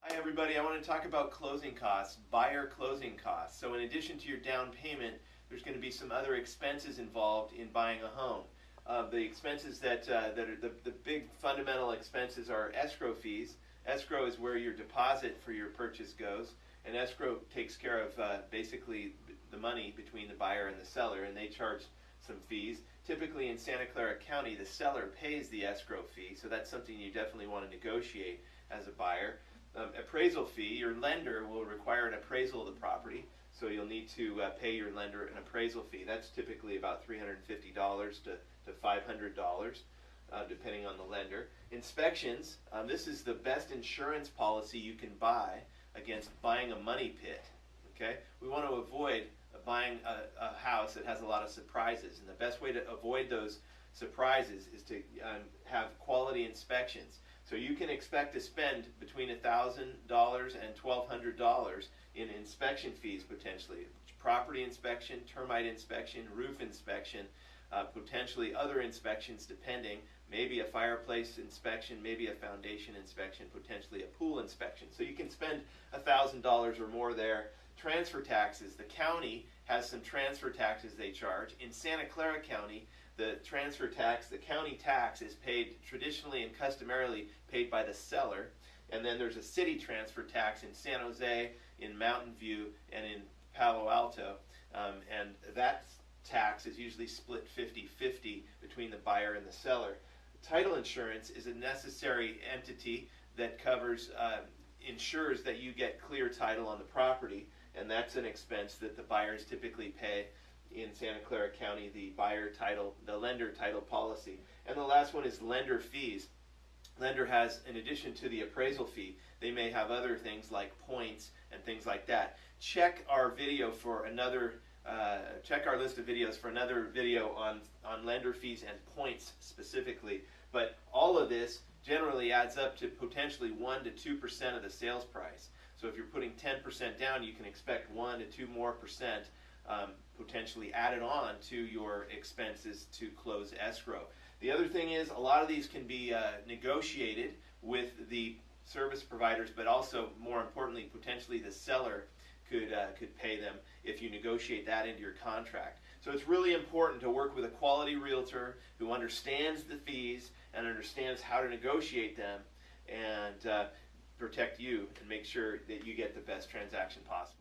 Hi everybody, I want to talk about closing costs, buyer closing costs. So in addition to your down payment, there's going to be some other expenses involved in buying a home. The expenses that are the big fundamental expenses are escrow fees. Escrow is where your deposit for your purchase goes, and escrow takes care of basically the money between the buyer and the seller, and they charge some fees. Typically in Santa Clara County, the seller pays the escrow fee, so that's something you definitely want to negotiate as a buyer. Appraisal fee, your lender will require an appraisal of the property, so you'll need to pay your lender an appraisal fee. That's typically about $350 to $500, depending on the lender. Inspections, this is the best insurance policy you can buy against buying a money pit. Okay? We want to avoid buying a house that has a lot of surprises, and the best way to avoid those surprises is to have quality inspections. So you can expect to spend between $1,000 and $1,200 in inspection fees potentially. Property inspection, termite inspection, roof inspection, potentially other inspections depending, maybe a fireplace inspection, maybe a foundation inspection, potentially a pool inspection. So you can spend $1,000 or more there. Transfer taxes, the county has some transfer taxes they charge. In Santa Clara County, the transfer tax, the county tax, is paid traditionally and customarily paid by the seller. And then there's a city transfer tax in San Jose, in Mountain View, and in Palo Alto. And that tax is usually split 50-50 between the buyer and the seller. Title insurance is a necessary entity that covers, ensures that you get clear title on the property, and that's an expense that the buyers typically pay in Santa Clara County, the lender title policy. And the last one is lender fees. Lender has, in addition to the appraisal fee, they may have other things like points and things like that. Check our video for another check our list of videos for another video on lender fees and points specifically. But all of this generally adds up to potentially 1 to 2% of the sales price. So if you're putting 10% down, you can expect 1 to 2 more percent potentially added on to your expenses to close escrow. The other thing is, a lot of these can be negotiated with the service providers, but also, more importantly, potentially the seller could pay them if you negotiate that into your contract. So it's really important to work with a quality realtor who understands the fees and understands how to negotiate them and protect you and make sure that you get the best transaction possible.